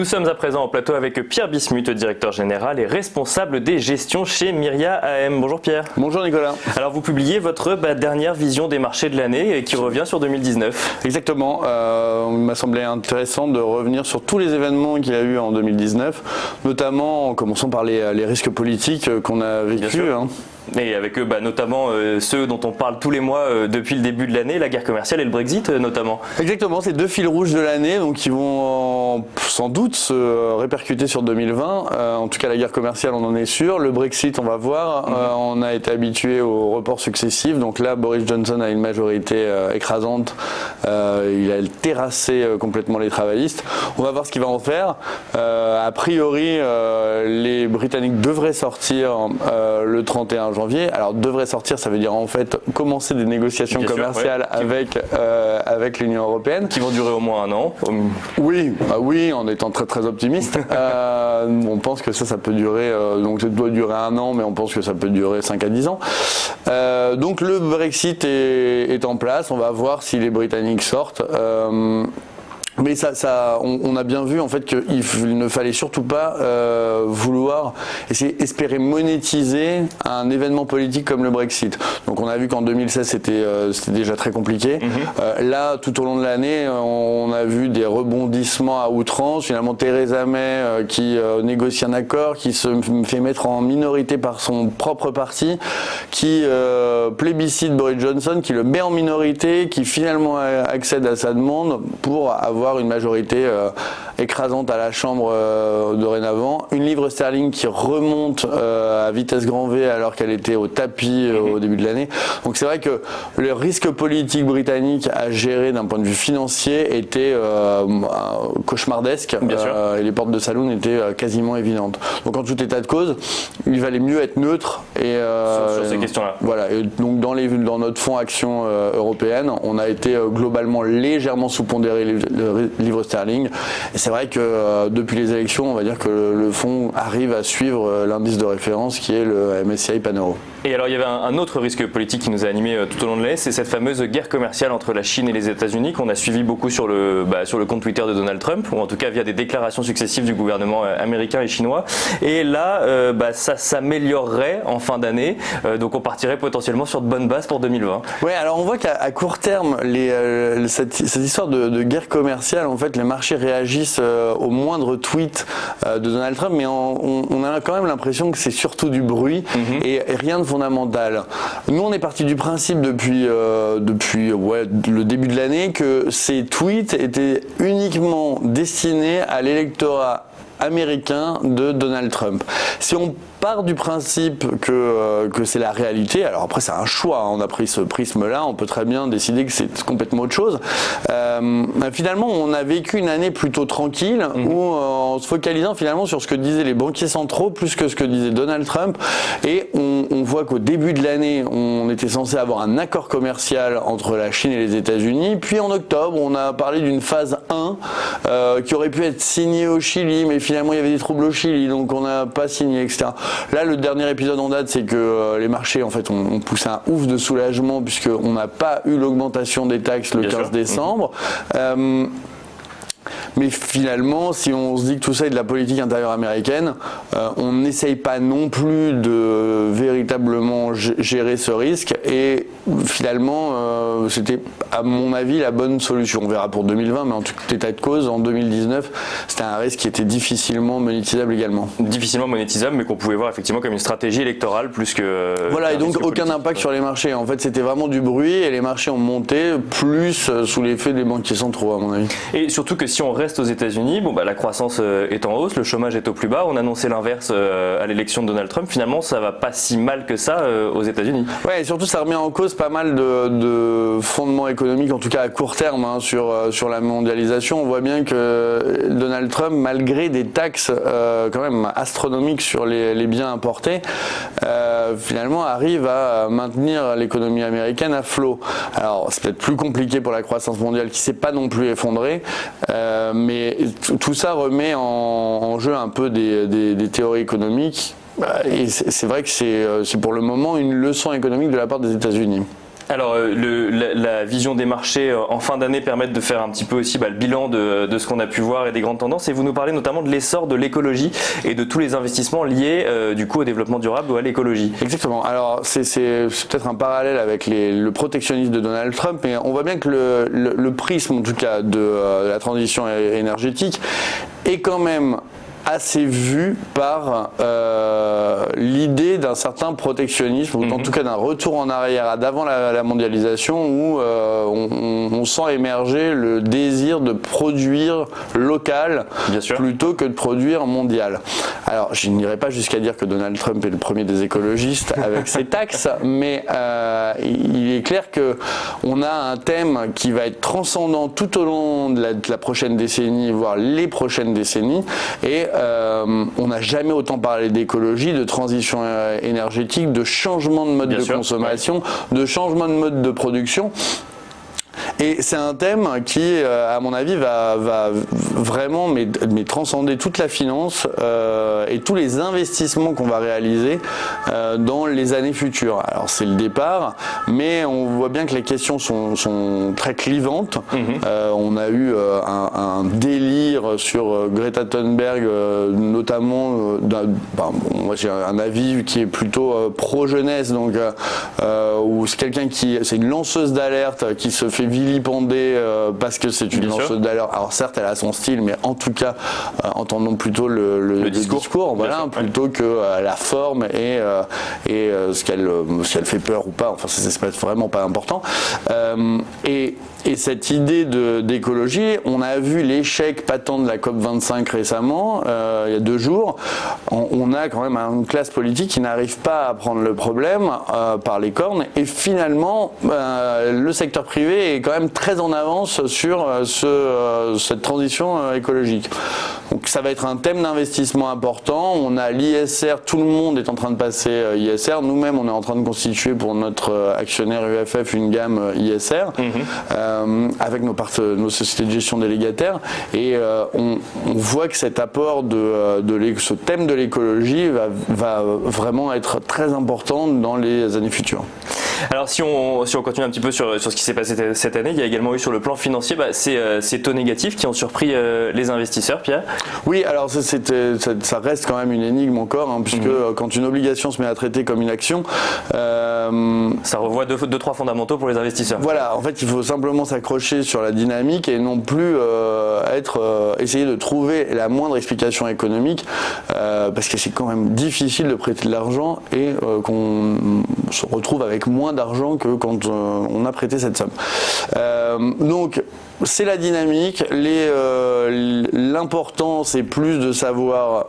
sommes à présent en plateau avec Pierre Bismuth, directeur général et responsable des gestions chez Myria AM. Bonjour Pierre. Bonjour Nicolas. Alors vous publiez votre dernière vision des marchés de l'année qui revient sur 2019. Exactement. Il m'a semblé intéressant de revenir sur tous les événements qu'il y a eu en 2019, notamment en commençant par les risques politiques qu'on a vécus. Et avec eux, notamment ceux dont on parle tous les mois depuis le début de l'année, la guerre commerciale et le Brexit notamment. Exactement, c'est deux fils rouges de l'année, donc qui vont sans doute se répercuter sur 2020. En tout cas, la guerre commerciale, on en est sûr. Le Brexit, on va voir. On a été habitué aux reports successifs. Donc là, Boris Johnson a une majorité écrasante. Il a terrassé complètement les travaillistes. On va voir ce qu'il va en faire. A priori, les Britanniques devraient sortir le 31 janvier. Alors devrait sortir, ça veut dire en fait commencer des négociations commerciales avec l'Union européenne. Qui vont durer au moins un an. Oui, en étant très très optimiste. On pense que ça peut durer, donc ça doit durer un an, mais on pense que ça peut durer 5 à 10 ans. Donc le Brexit est en place, on va voir si les Britanniques sortent. Mais on a bien vu en fait qu'il ne fallait surtout pas vouloir espérer monétiser un événement politique comme le Brexit. Donc on a vu qu'en 2016 c'était déjà très compliqué. Là, tout au long de l'année, on a vu des rebondissements à outrance. Finalement, Theresa May qui négocie un accord, qui se fait mettre en minorité par son propre parti, qui plébiscite Boris Johnson, qui le met en minorité, qui finalement accède à sa demande pour avoir une majorité écrasante à la Chambre dorénavant. Une livre sterling qui remonte à vitesse grand V alors qu'elle était au tapis au début de l'année. Donc c'est vrai que le risque politique britannique à gérer d'un point de vue financier était cauchemardesque et les portes de saloon étaient quasiment évidentes. Donc en tout état de cause, il valait mieux être neutre et sur ces questions-là. Voilà. Et donc dans notre fonds action européenne, on a été globalement légèrement sous-pondéré le livre sterling. Et c'est vrai que depuis les élections, on va dire que le fonds arrive à suivre l'indice de référence qui est le MSCI Pan Euro. Et alors il y avait un autre risque politique qui nous a animés tout au long de l'année, c'est cette fameuse guerre commerciale entre la Chine et les États-Unis qu'on a suivi beaucoup sur le compte Twitter de Donald Trump, ou en tout cas via des déclarations successives du gouvernement américain et chinois. Et là, ça s'améliorerait en fin d'année, donc on partirait potentiellement sur de bonnes bases pour 2020. Ouais, alors on voit qu'à court terme, cette histoire de guerre commerciale, en fait, les marchés réagissent au moindre tweet de Donald Trump, mais on a quand même l'impression que c'est surtout du bruit et rien de fondamental. Nous, on est parti du principe depuis le début de l'année que ces tweets étaient uniquement destinés à l'électorat américain de Donald Trump. Si on part du principe que c'est la réalité, alors après c'est un choix, on a pris ce prisme-là, on peut très bien décider que c'est complètement autre chose. Finalement, on a vécu une année plutôt tranquille où en se focalisant finalement sur ce que disaient les banquiers centraux plus que ce que disait Donald Trump, et on voit qu'au début de l'année, on était censé avoir un accord commercial entre la Chine et les États-Unis, puis en octobre, on a parlé d'une phase 1 qui aurait pu être signée au Chili, mais finalement il y avait des troubles au Chili, donc on n'a pas signé, etc. Là, le dernier épisode en date, c'est que les marchés en fait ont poussé un ouf de soulagement puisqu'on n'a pas eu l'augmentation des taxes le 15 décembre. Mais finalement, si on se dit que tout ça est de la politique intérieure américaine, on n'essaye pas non plus de véritablement gérer ce risque, et finalement c'était à mon avis la bonne solution. On verra pour 2020, mais en tout état de cause, en 2019 c'était un risque qui était difficilement monétisable également. Difficilement monétisable, mais qu'on pouvait voir effectivement comme une stratégie électorale plus que... Voilà, et donc aucun impact sur les marchés. En fait c'était vraiment du bruit, et les marchés ont monté plus sous l'effet des banquiers centraux à mon avis. Et surtout que si on reste aux États-Unis, la croissance est en hausse, le chômage est au plus bas. On annonçait l'inverse à l'élection de Donald Trump. Finalement, ça va pas si mal que ça aux États-Unis. Ouais, et surtout ça remet en cause pas mal de fondements économiques, en tout cas à court terme, sur la mondialisation. On voit bien que Donald Trump, malgré des taxes quand même astronomiques sur les biens importés, finalement arrive à maintenir l'économie américaine à flot. Alors c'est peut-être plus compliqué pour la croissance mondiale qui s'est pas non plus effondrée. Mais tout ça remet en jeu un peu des théories économiques, et c'est vrai que c'est pour le moment une leçon économique de la part des États-Unis. Alors, la vision des marchés en fin d'année permet de faire un petit peu aussi le bilan de ce qu'on a pu voir et des grandes tendances. Et vous nous parlez notamment de l'essor de l'écologie et de tous les investissements liés du coup au développement durable ou à l'écologie. Exactement. Alors, c'est peut-être un parallèle avec le protectionnisme de Donald Trump, mais on voit bien que le prisme, en tout cas, de la transition énergétique est quand même assez vu par l'idée d'un certain protectionnisme, ou en tout cas d'un retour en arrière d'avant la mondialisation, où on sent émerger le désir de produire local plutôt que de produire mondial. Alors, je n'irai pas jusqu'à dire que Donald Trump est le premier des écologistes avec ses taxes, mais il est clair qu'on a un thème qui va être transcendant tout au long de la prochaine décennie, voire les prochaines décennies, et on n'a jamais autant parlé d'écologie, de transition énergétique, de changement de mode de consommation, de changement de mode de production. Et c'est un thème qui, à mon avis, va vraiment mais transcender toute la finance et tous les investissements qu'on va réaliser dans les années futures. Alors c'est le départ, mais on voit bien que les questions sont très clivantes. On a eu un délire sur Greta Thunberg, notamment. Moi j'ai un avis qui est plutôt pro-jeunesse, donc où c'est quelqu'un c'est une lanceuse d'alerte qui se fait vilipender parce que c'est une lanceuse d'alerte. Alors certes, elle a son style, mais en tout cas, entendons plutôt le discours, voilà, plutôt que la forme et ce qu'elle fait peur ou pas. Enfin, c'est vraiment pas important. Et cette idée d'écologie, on a vu l'échec patent de la COP25 récemment, il y a 2 jours. On a quand même une classe politique qui n'arrive pas à prendre le problème par les cornes. Et finalement, le secteur privé est quand même très en avance sur cette transition écologique. Donc ça va être un thème d'investissement important. On a l'ISR, tout le monde est en train de passer ISR. Nous-mêmes, on est en train de constituer pour notre actionnaire UFF une gamme ISR. Avec nos sociétés de gestion délégataires, et on voit que cet apport ce thème de l'écologie va vraiment être très important dans les années futures. Alors si on continue un petit peu sur ce qui s'est passé cette année, il y a également eu sur le plan financier ces taux négatifs qui ont surpris les investisseurs, Pierre. Oui, alors ça reste quand même une énigme encore, puisque quand une obligation se met à traiter comme une action, ça revoit deux, trois fondamentaux pour les investisseurs. Voilà, en fait il faut simplement s'accrocher sur la dynamique et non plus essayer de trouver la moindre explication économique, parce que c'est quand même difficile de prêter de l'argent et qu'on se retrouve avec moins d'argent que quand on a prêté cette somme. Donc c'est la dynamique. L'important c'est plus de savoir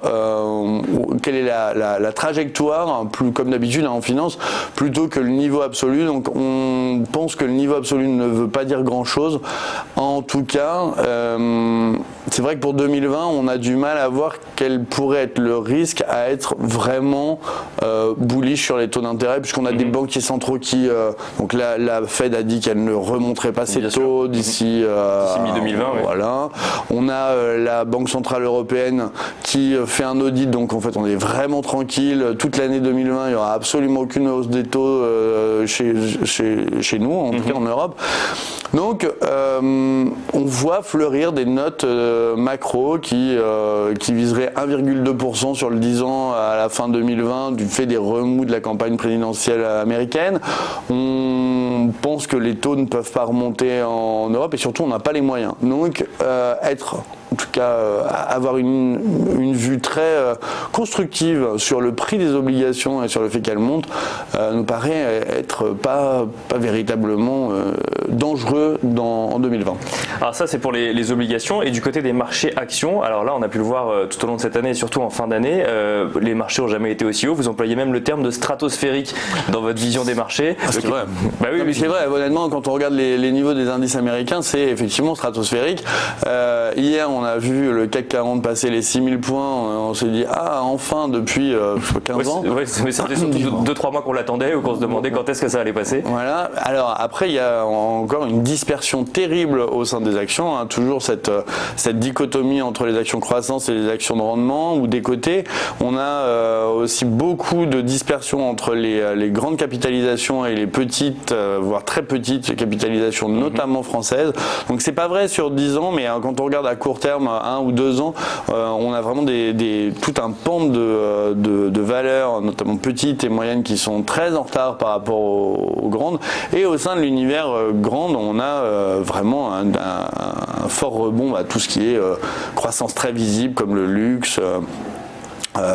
quelle est la trajectoire, plus comme d'habitude en finance, plutôt que le niveau absolu. Donc on pense que le niveau absolu ne veut pas dire grand chose. En tout cas, c'est vrai que pour 2020 on a du mal à voir quel pourrait être le risque à être vraiment bullish sur les taux d'intérêt, puisqu'on a des banquiers centraux qui donc la Fed a dit qu'elle ne remonterait pas ses taux d'ici mi-2020. Voilà. On a la Banque Centrale Européenne qui fait un audit, donc en fait on est vraiment tranquille. Toute l'année 2020, il n'y aura absolument aucune hausse des taux chez nous, en tout cas en Europe. Donc on voit fleurir des notes macro qui viseraient 1,2% sur le 10 ans à la fin 2020 du fait des remous de la campagne présidentielle américaine. On pense que les taux ne peuvent pas remonter en Europe et surtout on n'a pas les moyens. Donc en tout cas avoir une vue très constructive sur le prix des obligations et sur le fait qu'elles montent nous paraît être pas véritablement dangereux en 2020. Alors ça c'est pour les obligations, et du côté des marchés actions, alors là on a pu le voir tout au long de cette année et surtout en fin d'année, les marchés n'ont jamais été aussi hauts. Vous employez même le terme de stratosphérique dans votre vision des marchés. C'est vrai. Bah oui, mais c'est vrai, honnêtement quand on regarde les niveaux des indices américains, c'est effectivement stratosphérique. Hier on a vu le CAC 40 passer les 6000 points, on s'est dit enfin depuis 15 ans. Oui, ça faisait surtout 2-3 mois qu'on l'attendait ou qu'on se demandait quand est-ce que ça allait passer. Voilà, alors après il y a encore une dispersion terrible au sein des actions, hein, toujours cette dichotomie entre les actions croissance et les actions de rendement, où des côtés, on a aussi beaucoup de dispersion entre les grandes capitalisations et les petites, voire très petites capitalisations, notamment françaises. Donc c'est pas vrai sur 10 ans, mais quand on regarde à court terme, 1 ou 2 ans, on a vraiment tout un pan de valeurs, notamment petites et moyennes, qui sont très en retard par rapport aux grandes. Et au sein de l'univers grande, on a vraiment un fort rebond à tout ce qui est croissance très visible, comme le luxe.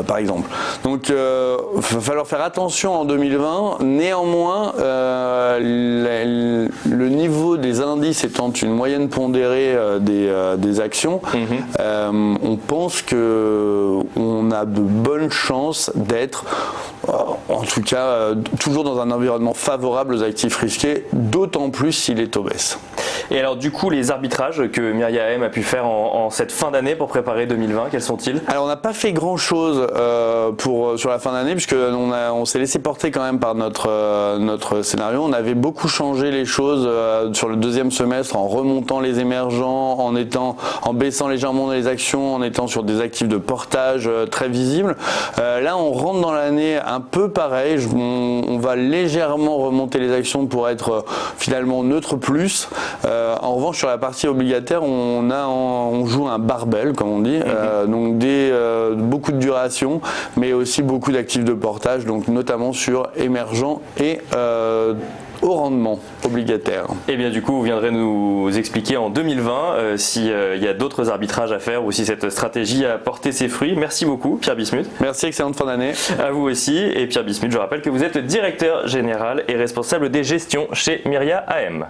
Par exemple. Donc il va falloir faire attention en 2020. Néanmoins, le niveau des indices étant une moyenne pondérée des actions, on pense qu'on a de bonnes chances d'être, en tout cas, toujours dans un environnement favorable aux actifs risqués, d'autant plus si les taux baissent. Et alors du coup, les arbitrages que Myria AM a pu faire en cette fin d'année pour préparer 2020, quels sont-ils? Alors on n'a pas fait grand-chose sur la fin d'année, puisque on s'est laissé porter quand même par notre scénario. On avait beaucoup changé les choses sur le deuxième semestre en remontant les émergents, en baissant légèrement les actions, en étant sur des actifs de portage très visibles. Là on rentre dans l'année un peu pareil, on va légèrement remonter les actions pour être finalement neutre plus. En revanche, sur la partie obligataire, on joue un barbell, comme on dit, donc beaucoup de duration, mais aussi beaucoup d'actifs de portage, donc notamment sur émergents et au rendement obligataire. Et bien du coup, vous viendrez nous expliquer en 2020 s'il y a d'autres arbitrages à faire ou si cette stratégie a porté ses fruits. Merci beaucoup, Pierre Bismuth. Merci, excellente fin d'année. À vous aussi. Et Pierre Bismuth, je rappelle que vous êtes directeur général et responsable des gestions chez Myria AM.